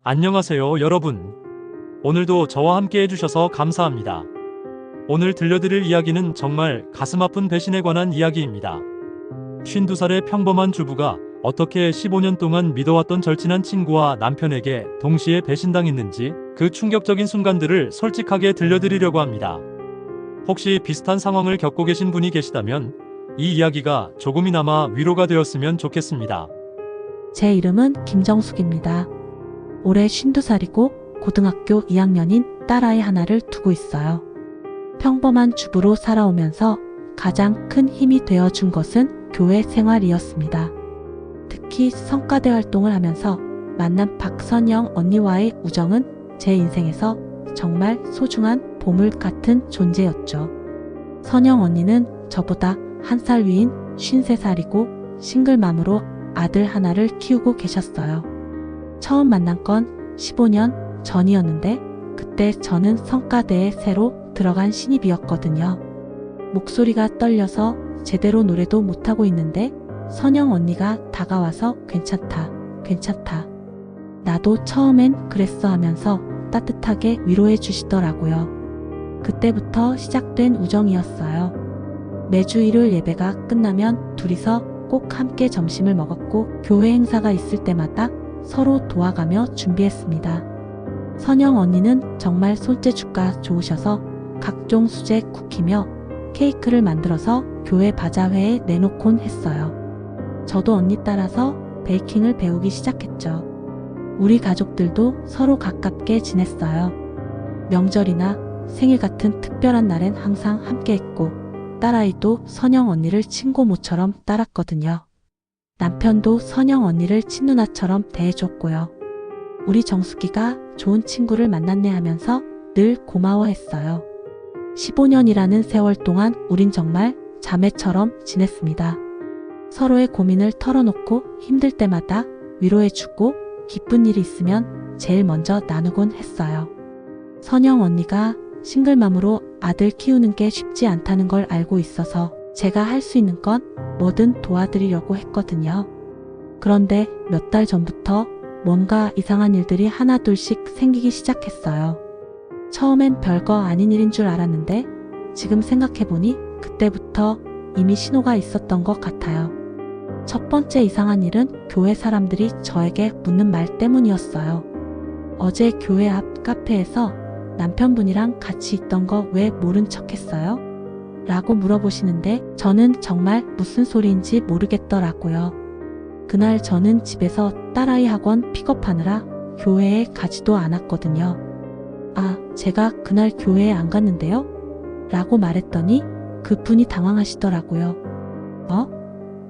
안녕하세요, 여러분. 오늘도 저와 함께 해주셔서 감사합니다. 오늘 들려드릴 이야기는 정말 가슴 아픈 배신에 관한 이야기입니다. 52살의 평범한 주부가 어떻게 15년 동안 믿어왔던 절친한 친구와 남편에게 동시에 배신당했는지 그 충격적인 순간들을 솔직하게 들려드리려고 합니다. 혹시 비슷한 상황을 겪고 계신 분이 계시다면 이 이야기가 조금이나마 위로가 되었으면 좋겠습니다. 제 이름은 김정숙입니다. 올해 52살이고 고등학교 2학년인 딸아이 하나를 두고 있어요. 평범한 주부로 살아오면서 가장 큰 힘이 되어준 것은 교회 생활이었습니다. 특히 성가대 활동을 하면서 만난 박선영 언니와의 우정은 제 인생에서 정말 소중한 보물 같은 존재였죠. 선영 언니는 저보다 1살 위인 53살이고 싱글맘으로 아들 하나를 키우고 계셨어요. 처음 만난 건 15년 전이었는데 그때 저는 성가대에 새로 들어간 신입이었거든요. 목소리가 떨려서 제대로 노래도 못하고 있는데 선영 언니가 다가와서 괜찮다, 괜찮다. 나도 처음엔 그랬어 하면서 따뜻하게 위로해 주시더라고요. 그때부터 시작된 우정이었어요. 매주 일요일 예배가 끝나면 둘이서 꼭 함께 점심을 먹었고 교회 행사가 있을 때마다 서로 도와가며 준비했습니다. 선영 언니는 정말 손재주가 좋으셔서 각종 수제 쿠키며 케이크를 만들어서 교회 바자회에 내놓곤 했어요. 저도 언니 따라서 베이킹을 배우기 시작했죠. 우리 가족들도 서로 가깝게 지냈어요. 명절이나 생일 같은 특별한 날엔 항상 함께했고 딸아이도 선영 언니를 친고모처럼 따랐거든요. 남편도 선영 언니를 친누나처럼 대해줬고요. 우리 정숙이가 좋은 친구를 만났네 하면서 늘 고마워했어요. 15년이라는 세월 동안 우린 정말 자매처럼 지냈습니다. 서로의 고민을 털어놓고 힘들 때마다 위로해주고 기쁜 일이 있으면 제일 먼저 나누곤 했어요. 선영 언니가 싱글맘으로 아들 키우는 게 쉽지 않다는 걸 알고 있어서 제가 할 수 있는 건 뭐든 도와드리려고 했거든요. 그런데 몇 달 전부터 뭔가 이상한 일들이 하나둘씩 생기기 시작했어요. 처음엔 별거 아닌 일인 줄 알았는데 지금 생각해보니 그때부터 이미 신호가 있었던 것 같아요. 첫 번째 이상한 일은 교회 사람들이 저에게 묻는 말 때문이었어요. 어제 교회 앞 카페에서 남편분이랑 같이 있던 거 왜 모른 척 했어요? 라고 물어보시는데 저는 정말 무슨 소리인지 모르겠더라고요. 그날 저는 집에서 딸아이 학원 픽업하느라 교회에 가지도 않았거든요. 아, 제가 그날 교회에 안 갔는데요? 라고 말했더니 그분이 당황하시더라고요.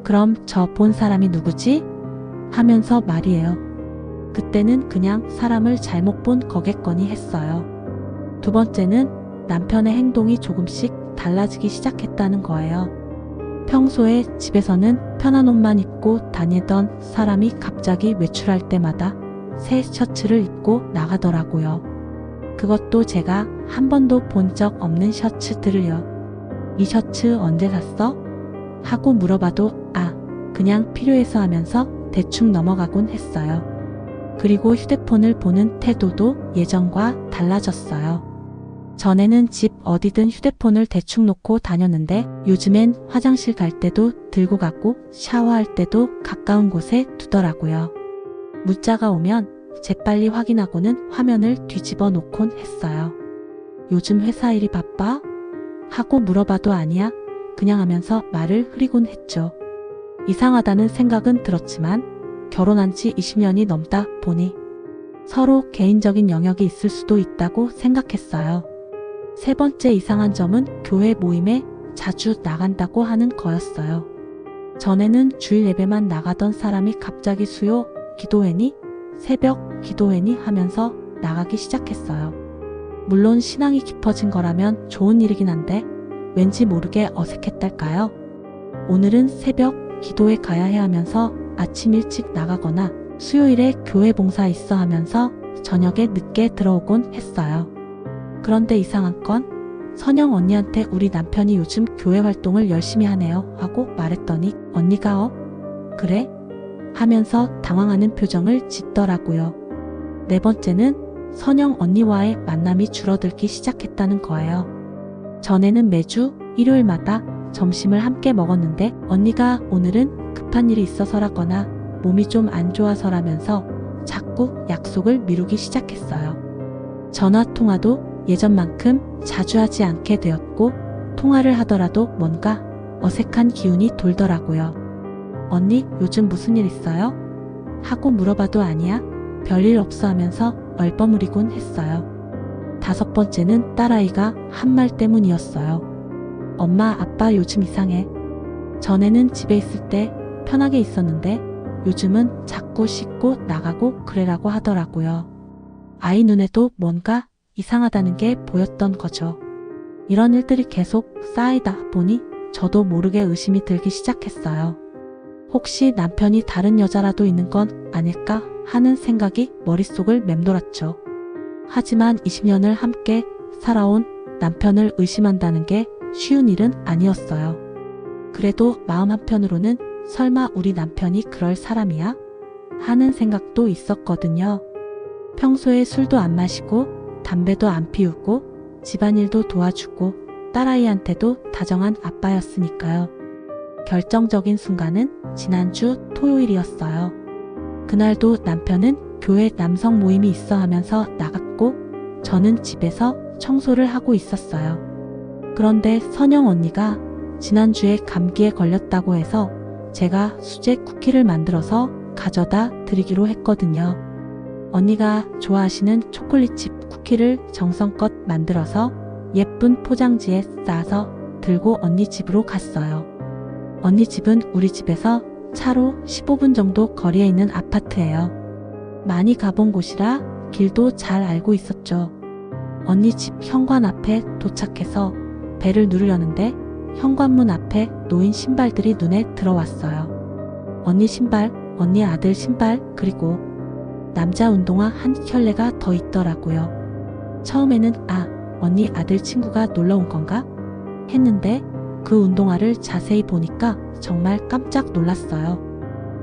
그럼 저 본 사람이 누구지? 하면서 말이에요. 그때는 그냥 사람을 잘못 본 거겠거니 했어요. 두 번째는 남편의 행동이 조금씩 달라지기 시작했다는 거예요. 평소에 집에서는 편한 옷만 입고 다니던 사람이 갑자기 외출할 때마다 새 셔츠를 입고 나가더라고요. 그것도 제가 한 번도 본 적 없는 셔츠들을요. 이 셔츠 언제 샀어? 하고 물어봐도 그냥 필요해서 하면서 대충 넘어가곤 했어요. 그리고 휴대폰을 보는 태도도 예전과 달라졌어요. 전에는 집 어디든 휴대폰을 대충 놓고 다녔는데 요즘엔 화장실 갈 때도 들고 가고 샤워할 때도 가까운 곳에 두더라고요. 문자가 오면 재빨리 확인하고는 화면을 뒤집어 놓곤 했어요. 요즘 회사 일이 바빠? 하고 물어봐도 아니야. 그냥 하면서 말을 흐리곤 했죠. 이상하다는 생각은 들었지만 결혼한 지 20년이 넘다 보니 서로 개인적인 영역이 있을 수도 있다고 생각했어요. 세 번째 이상한 점은 교회 모임에 자주 나간다고 하는 거였어요. 전에는 주일 예배만 나가던 사람이 갑자기 수요 기도회니 새벽 기도회니 하면서 나가기 시작했어요. 물론 신앙이 깊어진 거라면 좋은 일이긴 한데 왠지 모르게 어색했달까요? 오늘은 새벽 기도회 가야 해 하면서 아침 일찍 나가거나 수요일에 교회 봉사 있어 하면서 저녁에 늦게 들어오곤 했어요. 그런데 이상한 건 선영 언니한테 우리 남편이 요즘 교회 활동을 열심히 하네요 하고 말했더니 언니가 그래? 하면서 당황하는 표정을 짓더라고요. 네 번째는 선영 언니와의 만남이 줄어들기 시작했다는 거예요. 전에는 매주 일요일마다 점심을 함께 먹었는데 언니가 오늘은 급한 일이 있어서라거나 몸이 좀 안 좋아서라면서 자꾸 약속을 미루기 시작했어요. 전화 통화도 예전만큼 자주 하지 않게 되었고 통화를 하더라도 뭔가 어색한 기운이 돌더라고요. 언니, 요즘 무슨 일 있어요? 하고 물어봐도 아니야, 별일 없어 하면서 얼버무리곤 했어요. 다섯 번째는 딸아이가 한 말 때문이었어요. 엄마, 아빠 요즘 이상해. 전에는 집에 있을 때 편하게 있었는데 요즘은 자꾸 씻고 나가고 그래라고 하더라고요. 아이 눈에도 뭔가 이상하다는 게 보였던 거죠. 이런 일들이 계속 쌓이다 보니 저도 모르게 의심이 들기 시작했어요. 혹시 남편이 다른 여자라도 있는 건 아닐까 하는 생각이 머릿속을 맴돌았죠. 하지만 20년을 함께 살아온 남편을 의심한다는 게 쉬운 일은 아니었어요. 그래도 마음 한편으로는 설마 우리 남편이 그럴 사람이야? 하는 생각도 있었거든요. 평소에 술도 안 마시고 담배도 안 피우고 집안일도 도와주고 딸아이한테도 다정한 아빠였으니까요. 결정적인 순간은 지난주 토요일이었어요. 그날도 남편은 교회 남성 모임이 있어 하면서 나갔고 저는 집에서 청소를 하고 있었어요. 그런데 선영 언니가 지난주에 감기에 걸렸다고 해서 제가 수제 쿠키를 만들어서 가져다 드리기로 했거든요. 언니가 좋아하시는 초콜릿칩 쿠키를 정성껏 만들어서 예쁜 포장지에 싸서 들고 언니 집으로 갔어요. 언니 집은 우리 집에서 차로 15분 정도 거리에 있는 아파트예요. 많이 가본 곳이라 길도 잘 알고 있었죠. 언니 집 현관 앞에 도착해서 벨을 누르려는데 현관문 앞에 놓인 신발들이 눈에 들어왔어요. 언니 신발, 언니 아들 신발, 그리고 남자 운동화 한 켤레가 더 있더라고요. 처음에는 언니 아들 친구가 놀러 온 건가? 했는데 그 운동화를 자세히 보니까 정말 깜짝 놀랐어요.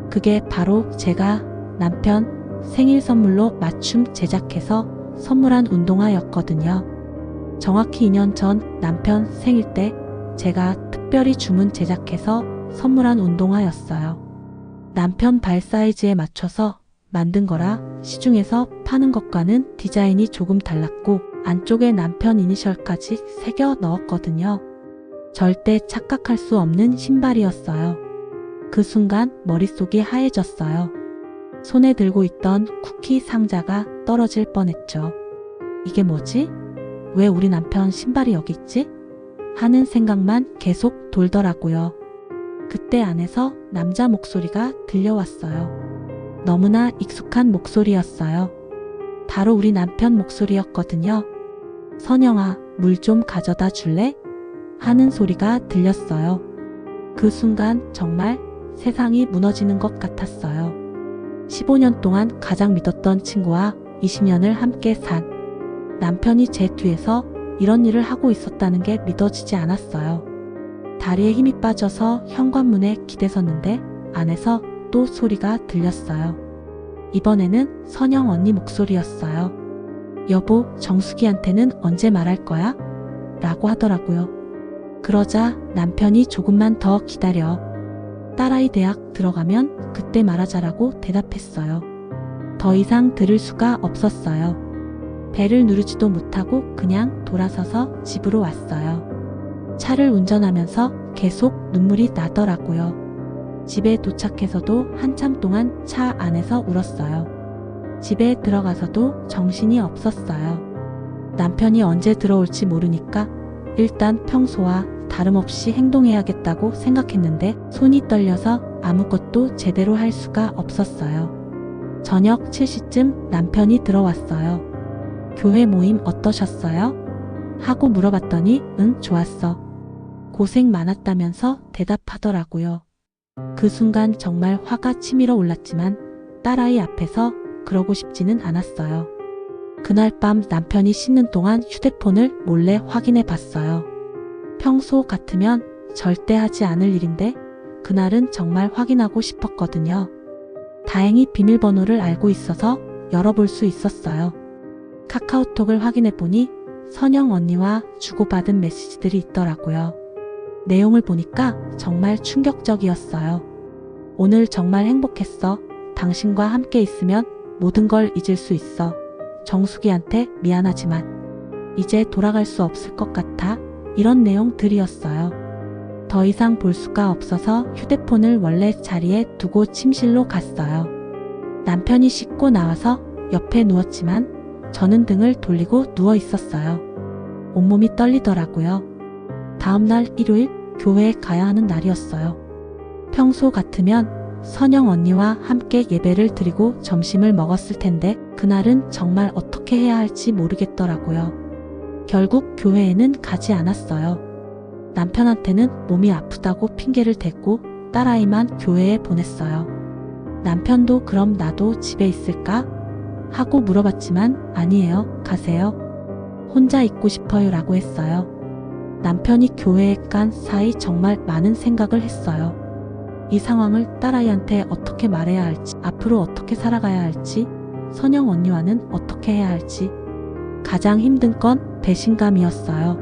그게 바로 제가 남편 생일 선물로 맞춤 제작해서 선물한 운동화였거든요. 정확히 2년 전 남편 생일 때 제가 특별히 주문 제작해서 선물한 운동화였어요. 남편 발 사이즈에 맞춰서 만든 거라 시중에서 파는 것과는 디자인이 조금 달랐고 안쪽에 남편 이니셜까지 새겨 넣었거든요. 절대 착각할 수 없는 신발이었어요. 그 순간 머릿속이 하얘졌어요. 손에 들고 있던 쿠키 상자가 떨어질 뻔했죠. 이게 뭐지? 왜 우리 남편 신발이 여기 있지? 하는 생각만 계속 돌더라고요. 그때 안에서 남자 목소리가 들려왔어요. 너무나 익숙한 목소리였어요. 바로 우리 남편 목소리였거든요. 선영아, 물 좀 가져다 줄래? 하는 소리가 들렸어요. 그 순간 정말 세상이 무너지는 것 같았어요. 15년 동안 가장 믿었던 친구와 20년을 함께 산 남편이 제 뒤에서 이런 일을 하고 있었다는 게 믿어지지 않았어요. 다리에 힘이 빠져서 현관문에 기대섰는데 안에서 또 소리가 들렸어요. 이번에는 선영 언니 목소리였어요. 여보, 정수기한테는 언제 말할 거야? 라고 하더라고요. 그러자 남편이 조금만 더 기다려. 딸아이 대학 들어가면 그때 말하자라고 대답했어요. 더 이상 들을 수가 없었어요. 벨을 누르지도 못하고 그냥 돌아서서 집으로 왔어요. 차를 운전하면서 계속 눈물이 나더라고요. 집에 도착해서도 한참 동안 차 안에서 울었어요. 집에 들어가서도 정신이 없었어요. 남편이 언제 들어올지 모르니까 일단 평소와 다름없이 행동해야겠다고 생각했는데 손이 떨려서 아무것도 제대로 할 수가 없었어요. 저녁 7시쯤 남편이 들어왔어요. 교회 모임 어떠셨어요? 하고 물어봤더니 응, 좋았어. 고생 많았다면서 대답하더라고요. 그 순간 정말 화가 치밀어 올랐지만 딸아이 앞에서 그러고 싶지는 않았어요. 그날 밤 남편이 씻는 동안 휴대폰을 몰래 확인해 봤어요. 평소 같으면 절대 하지 않을 일인데 그날은 정말 확인하고 싶었거든요. 다행히 비밀번호를 알고 있어서 열어볼 수 있었어요. 카카오톡을 확인해보니 선영 언니와 주고받은 메시지들이 있더라고요. 내용을 보니까 정말 충격적이었어요. 오늘 정말 행복했어. 당신과 함께 있으면 모든 걸 잊을 수 있어. 정숙이한테 미안하지만 이제 돌아갈 수 없을 것 같아. 이런 내용들이었어요. 더 이상 볼 수가 없어서 휴대폰을 원래 자리에 두고 침실로 갔어요. 남편이 씻고 나와서 옆에 누웠지만 저는 등을 돌리고 누워 있었어요. 온몸이 떨리더라고요. 다음날 일요일 교회에 가야 하는 날이었어요. 평소 같으면 선영 언니와 함께 예배를 드리고 점심을 먹었을 텐데 그날은 정말 어떻게 해야 할지 모르겠더라고요. 결국 교회에는 가지 않았어요. 남편한테는 몸이 아프다고 핑계를 댔고 딸아이만 교회에 보냈어요. 남편도 그럼 나도 집에 있을까? 하고 물어봤지만 아니에요. 가세요. 혼자 있고 싶어요 라고 했어요. 남편이 교회에 간 사이 정말 많은 생각을 했어요. 이 상황을 딸아이한테 어떻게 말해야 할지, 앞으로 어떻게 살아가야 할지, 선영 언니와는 어떻게 해야 할지. 가장 힘든 건 배신감이었어요.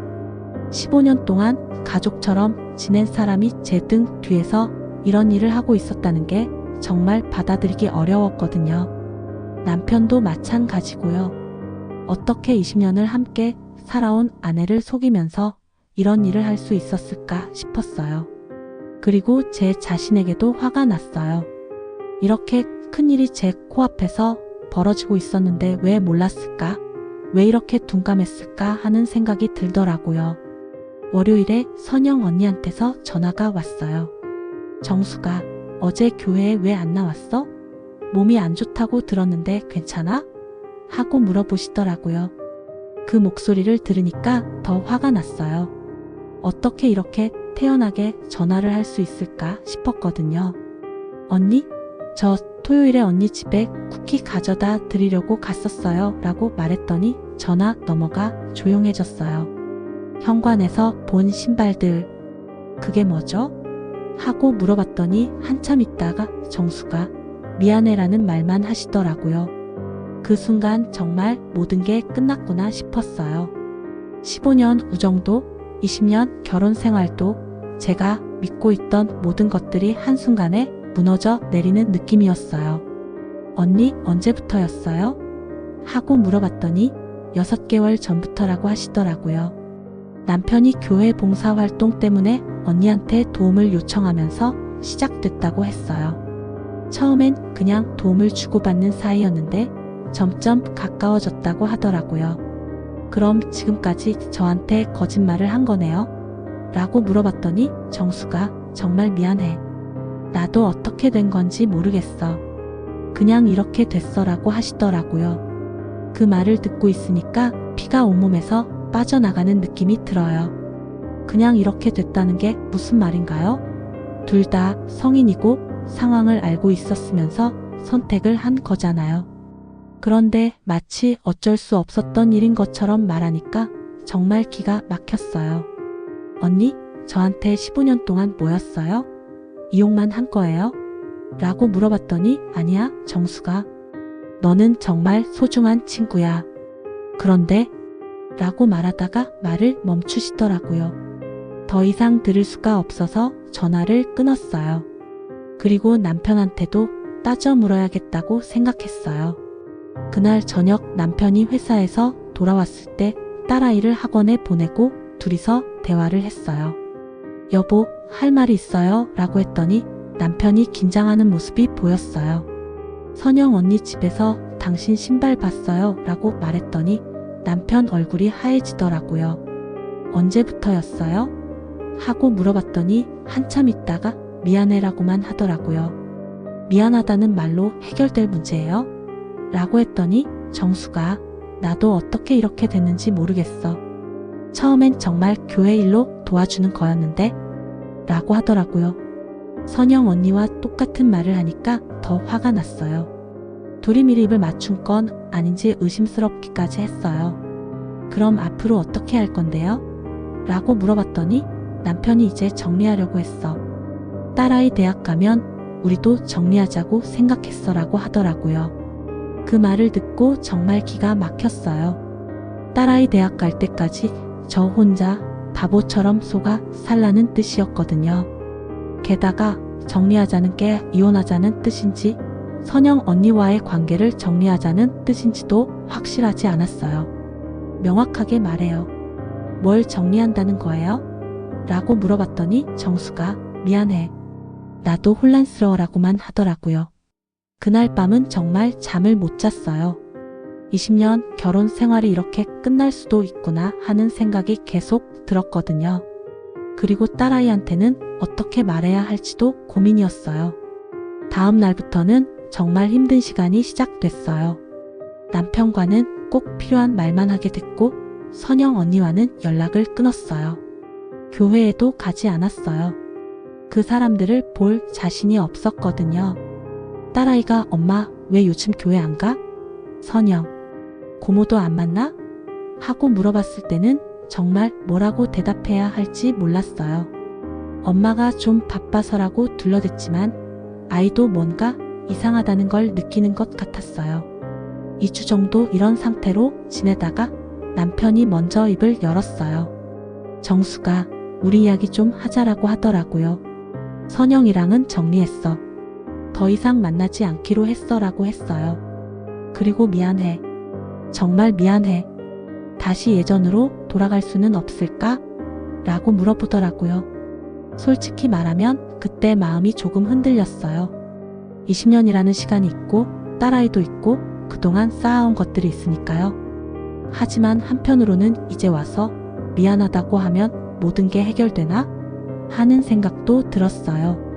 15년 동안 가족처럼 지낸 사람이 제 등 뒤에서 이런 일을 하고 있었다는 게 정말 받아들이기 어려웠거든요. 남편도 마찬가지고요. 어떻게 20년을 함께 살아온 아내를 속이면서 이런 일을 할 수 있었을까 싶었어요. 그리고 제 자신에게도 화가 났어요. 이렇게 큰일이 제 코앞에서 벌어지고 있었는데 왜 몰랐을까? 왜 이렇게 둔감했을까 하는 생각이 들더라고요. 월요일에 선영 언니한테서 전화가 왔어요. 정수가 어제 교회에 왜 안 나왔어? 몸이 안 좋다고 들었는데 괜찮아? 하고 물어보시더라고요. 그 목소리를 들으니까 더 화가 났어요. 어떻게 이렇게 태연하게 전화를 할 수 있을까 싶었거든요. 언니? 저 토요일에 언니 집에 쿠키 가져다 드리려고 갔었어요 라고 말했더니 전화 넘어가 조용해졌어요. 현관에서 본 신발들, 그게 뭐죠? 하고 물어봤더니 한참 있다가 정수가 미안해라는 말만 하시더라고요. 그 순간 정말 모든 게 끝났구나 싶었어요. 15년 우정도, 20년 결혼 생활도 제가 믿고 있던 모든 것들이 한순간에 무너져 내리는 느낌이었어요. 언니 언제부터였어요? 하고 물어봤더니 6개월 전부터라고 하시더라고요. 남편이 교회 봉사활동 때문에 언니한테 도움을 요청하면서 시작됐다고 했어요. 처음엔 그냥 도움을 주고받는 사이였는데 점점 가까워졌다고 하더라고요. 그럼 지금까지 저한테 거짓말을 한 거네요? 라고 물어봤더니 정수가 정말 미안해. 나도 어떻게 된 건지 모르겠어. 그냥 이렇게 됐어 라고 하시더라고요. 그 말을 듣고 있으니까 피가 온몸에서 빠져나가는 느낌이 들어요. 그냥 이렇게 됐다는 게 무슨 말인가요? 둘 다 성인이고 상황을 알고 있었으면서 선택을 한 거잖아요. 그런데 마치 어쩔 수 없었던 일인 것처럼 말하니까 정말 기가 막혔어요. 언니, 저한테 15년 동안 뭐였어요? 이용만 한 거예요? 라고 물어봤더니 아니야, 정수가. 너는 정말 소중한 친구야. 그런데? 라고 말하다가 말을 멈추시더라고요. 더 이상 들을 수가 없어서 전화를 끊었어요. 그리고 남편한테도 따져 물어야겠다고 생각했어요. 그날 저녁 남편이 회사에서 돌아왔을 때 딸아이를 학원에 보내고 둘이서 대화를 했어요. 여보, 할 말이 있어요? 라고 했더니 남편이 긴장하는 모습이 보였어요. 선영 언니 집에서 당신 신발 봤어요? 라고 말했더니 남편 얼굴이 하얘지더라고요. 언제부터였어요? 하고 물어봤더니 한참 있다가 미안해라고만 하더라고요. 미안하다는 말로 해결될 문제예요? 라고 했더니 정수가 나도 어떻게 이렇게 됐는지 모르겠어. 처음엔 정말 교회 일로 도와주는 거였는데 라고 하더라고요. 선영 언니와 똑같은 말을 하니까 더 화가 났어요. 둘이 미리 입을 맞춘 건 아닌지 의심스럽기까지 했어요. 그럼 앞으로 어떻게 할 건데요? 라고 물어봤더니 남편이 이제 정리하려고 했어. 딸아이 대학 가면 우리도 정리하자고 생각했어 라고 하더라고요. 그 말을 듣고 정말 기가 막혔어요. 딸아이 대학 갈 때까지 저 혼자 바보처럼 속아 살라는 뜻이었거든요. 게다가 정리하자는 게 이혼하자는 뜻인지 선영 언니와의 관계를 정리하자는 뜻인지도 확실하지 않았어요. 명확하게 말해요. 뭘 정리한다는 거예요? 라고 물어봤더니 정수가 미안해. 나도 혼란스러워라고만 하더라고요. 그날 밤은 정말 잠을 못 잤어요. 20년 결혼 생활이 이렇게 끝날 수도 있구나 하는 생각이 계속 들었거든요. 그리고 딸아이한테는 어떻게 말해야 할지도 고민이었어요. 다음 날부터는 정말 힘든 시간이 시작됐어요. 남편과는 꼭 필요한 말만 하게 됐고 선영 언니와는 연락을 끊었어요. 교회에도 가지 않았어요. 그 사람들을 볼 자신이 없었거든요. 딸아이가 엄마 왜 요즘 교회 안 가? 선영, 고모도 안 만나? 하고 물어봤을 때는 정말 뭐라고 대답해야 할지 몰랐어요. 엄마가 좀 바빠서라고 둘러댔지만 아이도 뭔가 이상하다는 걸 느끼는 것 같았어요. 2주 정도 이런 상태로 지내다가 남편이 먼저 입을 열었어요. 정수가 우리 이야기 좀 하자라고 하더라고요. 선영이랑은 정리했어. 더 이상 만나지 않기로 했어라고 했어요. 그리고 미안해. 정말 미안해. 다시 예전으로 돌아갈 수는 없을까? 라고 물어보더라고요. 솔직히 말하면 그때 마음이 조금 흔들렸어요. 20년이라는 시간이 있고 딸아이도 있고 그동안 쌓아온 것들이 있으니까요. 하지만 한편으로는 이제 와서 미안하다고 하면 모든 게 해결되나? 하는 생각도 들었어요.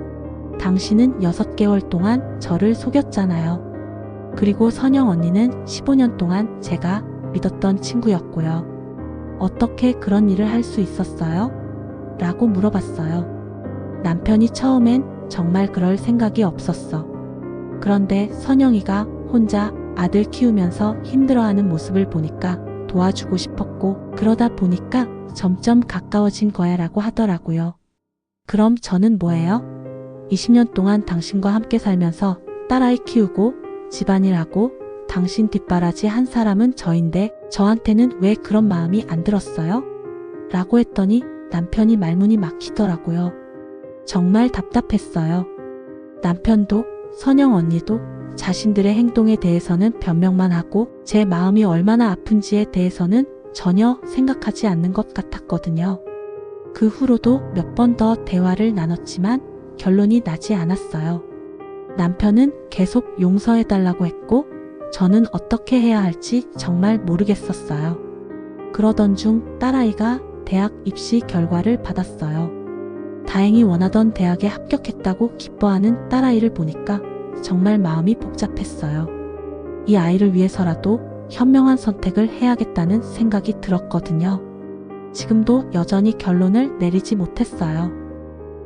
당신은 6개월 동안 저를 속였잖아요. 그리고 선영 언니는 15년 동안 제가 믿었던 친구였고요. 어떻게 그런 일을 할 수 있었어요? 라고 물어봤어요. 남편이 처음엔 정말 그럴 생각이 없었어. 그런데 선영이가 혼자 아들 키우면서 힘들어하는 모습을 보니까 도와주고 싶었고 그러다 보니까 점점 가까워진 거야 라고 하더라고요. 그럼 저는 뭐예요? 20년 동안 당신과 함께 살면서 딸아이 키우고 집안일하고 당신 뒷바라지 한 사람은 저인데 저한테는 왜 그런 마음이 안 들었어요? 라고 했더니 남편이 말문이 막히더라고요. 정말 답답했어요. 남편도 선영 언니도 자신들의 행동에 대해서는 변명만 하고 제 마음이 얼마나 아픈지에 대해서는 전혀 생각하지 않는 것 같았거든요. 그 후로도 몇 번 더 대화를 나눴지만 결론이 나지 않았어요. 남편은 계속 용서해달라고 했고 저는 어떻게 해야 할지 정말 모르겠었어요. 그러던 중 딸아이가 대학 입시 결과를 받았어요. 다행히 원하던 대학에 합격했다고 기뻐하는 딸아이를 보니까 정말 마음이 복잡했어요. 이 아이를 위해서라도 현명한 선택을 해야겠다는 생각이 들었거든요. 지금도 여전히 결론을 내리지 못했어요.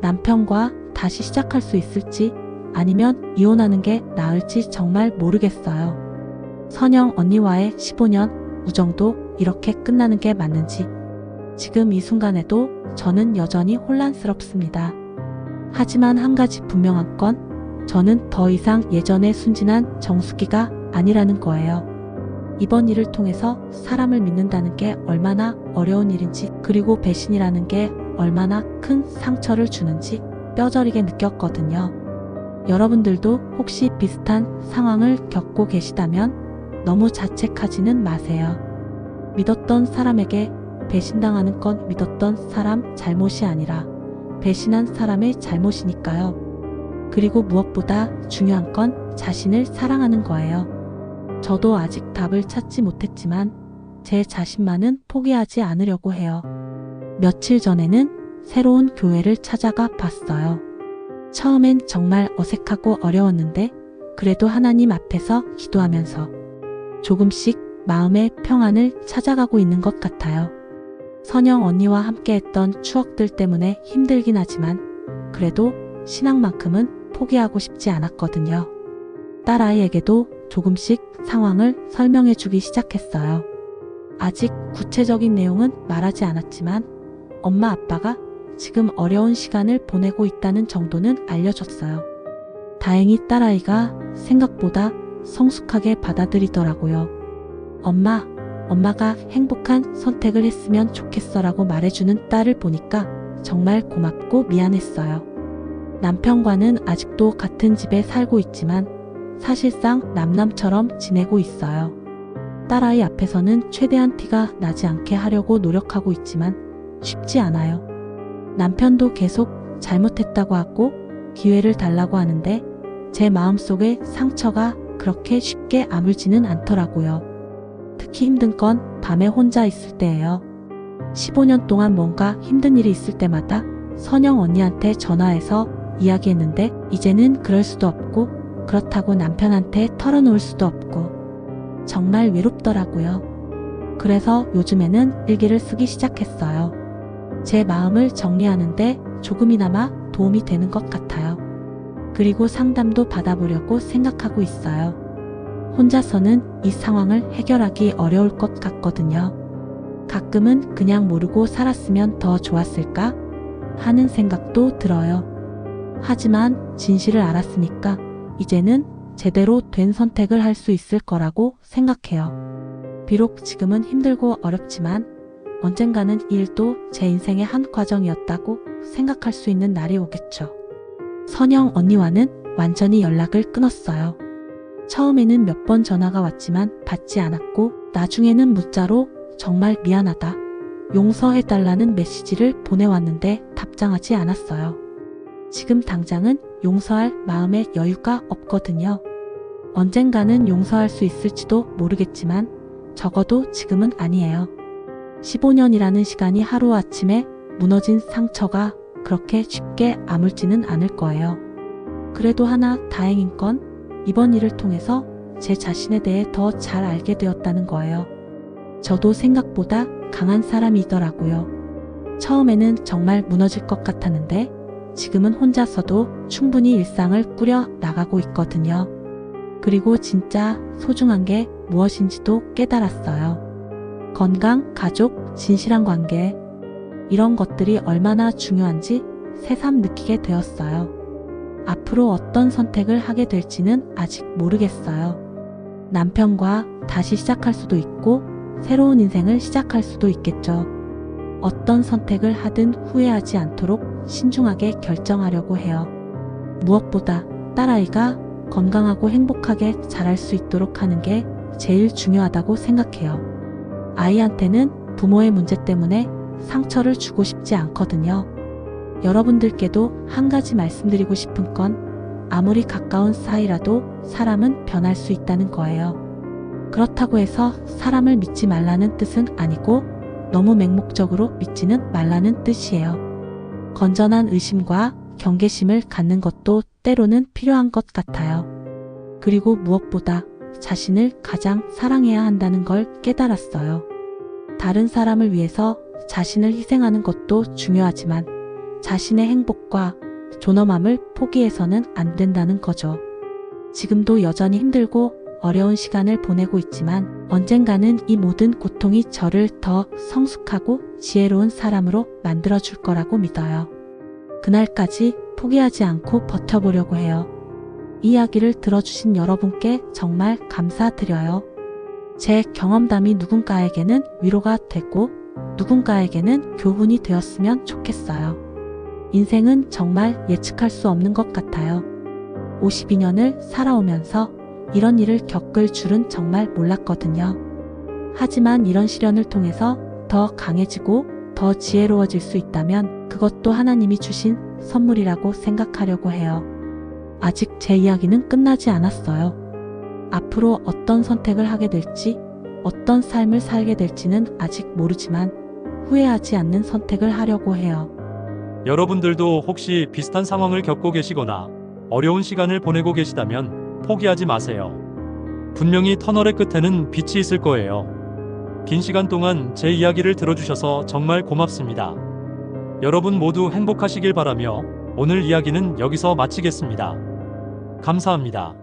남편과 다시 시작할 수 있을지 아니면 이혼하는 게 나을지 정말 모르겠어요. 선영 언니와의 15년 우정도 이렇게 끝나는 게 맞는지 지금 이 순간에도 저는 여전히 혼란스럽습니다. 하지만 한 가지 분명한 건 저는 더 이상 예전의 순진한 정수기가 아니라는 거예요. 이번 일을 통해서 사람을 믿는다는 게 얼마나 어려운 일인지 그리고 배신이라는 게 얼마나 큰 상처를 주는지 뼈저리게 느꼈거든요. 여러분들도 혹시 비슷한 상황을 겪고 계시다면 너무 자책하지는 마세요. 믿었던 사람에게 배신당하는 건 믿었던 사람 잘못이 아니라 배신한 사람의 잘못이니까요. 그리고 무엇보다 중요한 건 자신을 사랑하는 거예요. 저도 아직 답을 찾지 못했지만 제 자신만은 포기하지 않으려고 해요. 며칠 전에는 새로운 교회를 찾아가 봤어요. 처음엔 정말 어색하고 어려웠는데 그래도 하나님 앞에서 기도하면서 조금씩 마음의 평안을 찾아가고 있는 것 같아요. 선영 언니와 함께했던 추억들 때문에 힘들긴 하지만 그래도 신앙만큼은 포기하고 싶지 않았거든요. 딸아이에게도 조금씩 상황을 설명해 주기 시작했어요. 아직 구체적인 내용은 말하지 않았지만 엄마 아빠가 지금 어려운 시간을 보내고 있다는 정도는 알려줬어요. 다행히 딸아이가 생각보다 성숙하게 받아들이더라고요. 엄마가 행복한 선택을 했으면 좋겠어라고 말해주는 딸을 보니까 정말 고맙고 미안했어요. 남편과는 아직도 같은 집에 살고 있지만 사실상 남남처럼 지내고 있어요. 딸아이 앞에서는 최대한 티가 나지 않게 하려고 노력하고 있지만 쉽지 않아요. 남편도 계속 잘못했다고 하고 기회를 달라고 하는데 제 마음속에 상처가 그렇게 쉽게 아물지는 않더라고요. 특히 힘든 건 밤에 혼자 있을 때예요. 15년 동안 뭔가 힘든 일이 있을 때마다 선영 언니한테 전화해서 이야기했는데 이제는 그럴 수도 없고 그렇다고 남편한테 털어놓을 수도 없고 정말 외롭더라고요. 그래서 요즘에는 일기를 쓰기 시작했어요. 제 마음을 정리하는데 조금이나마 도움이 되는 것 같아요. 그리고 상담도 받아보려고 생각하고 있어요. 혼자서는 이 상황을 해결하기 어려울 것 같거든요. 가끔은 그냥 모르고 살았으면 더 좋았을까 하는 생각도 들어요. 하지만 진실을 알았으니까 이제는 제대로 된 선택을 할 수 있을 거라고 생각해요. 비록 지금은 힘들고 어렵지만 언젠가는 이 일도 제 인생의 한 과정이었다고 생각할 수 있는 날이 오겠죠. 선영 언니와는 완전히 연락을 끊었어요. 처음에는 몇 번 전화가 왔지만 받지 않았고 나중에는 문자로 정말 미안하다, 용서해달라는 메시지를 보내왔는데 답장하지 않았어요. 지금 당장은 용서할 마음의 여유가 없거든요. 언젠가는 용서할 수 있을지도 모르겠지만 적어도 지금은 아니에요. 15년이라는 시간이 하루아침에 무너진 상처가 그렇게 쉽게 아물지는 않을 거예요. 그래도 하나 다행인 건 이번 일을 통해서 제 자신에 대해 더 잘 알게 되었다는 거예요. 저도 생각보다 강한 사람이더라고요. 처음에는 정말 무너질 것 같았는데 지금은 혼자서도 충분히 일상을 꾸려 나가고 있거든요. 그리고 진짜 소중한 게 무엇인지도 깨달았어요. 건강, 가족, 진실한 관계, 이런 것들이 얼마나 중요한지 새삼 느끼게 되었어요. 앞으로 어떤 선택을 하게 될지는 아직 모르겠어요. 남편과 다시 시작할 수도 있고 새로운 인생을 시작할 수도 있겠죠. 어떤 선택을 하든 후회하지 않도록 신중하게 결정하려고 해요. 무엇보다 딸아이가 건강하고 행복하게 자랄 수 있도록 하는 게 제일 중요하다고 생각해요. 아이한테는 부모의 문제 때문에 상처를 주고 싶지 않거든요. 여러분들께도 한 가지 말씀드리고 싶은 건 아무리 가까운 사이라도 사람은 변할 수 있다는 거예요. 그렇다고 해서 사람을 믿지 말라는 뜻은 아니고 너무 맹목적으로 믿지는 말라는 뜻이에요. 건전한 의심과 경계심을 갖는 것도 때로는 필요한 것 같아요. 그리고 무엇보다 자신을 가장 사랑해야 한다는 걸 깨달았어요. 다른 사람을 위해서 자신을 희생하는 것도 중요하지만 자신의 행복과 존엄함을 포기해서는 안 된다는 거죠. 지금도 여전히 힘들고 어려운 시간을 보내고 있지만 언젠가는 이 모든 고통이 저를 더 성숙하고 지혜로운 사람으로 만들어줄 거라고 믿어요. 그날까지 포기하지 않고 버텨보려고 해요. 이 이야기를 들어주신 여러분께 정말 감사드려요. 제 경험담이 누군가에게는 위로가 되고 누군가에게는 교훈이 되었으면 좋겠어요. 인생은 정말 예측할 수 없는 것 같아요. 52년을 살아오면서 이런 일을 겪을 줄은 정말 몰랐거든요. 하지만 이런 시련을 통해서 더 강해지고 더 지혜로워질 수 있다면 그것도 하나님이 주신 선물이라고 생각하려고 해요. 아직 제 이야기는 끝나지 않았어요. 앞으로 어떤 선택을 하게 될지, 어떤 삶을 살게 될지는 아직 모르지만 후회하지 않는 선택을 하려고 해요. 여러분들도 혹시 비슷한 상황을 겪고 계시거나 어려운 시간을 보내고 계시다면 포기하지 마세요. 분명히 터널의 끝에는 빛이 있을 거예요. 긴 시간 동안 제 이야기를 들어주셔서 정말 고맙습니다. 여러분 모두 행복하시길 바라며 오늘 이야기는 여기서 마치겠습니다. 감사합니다.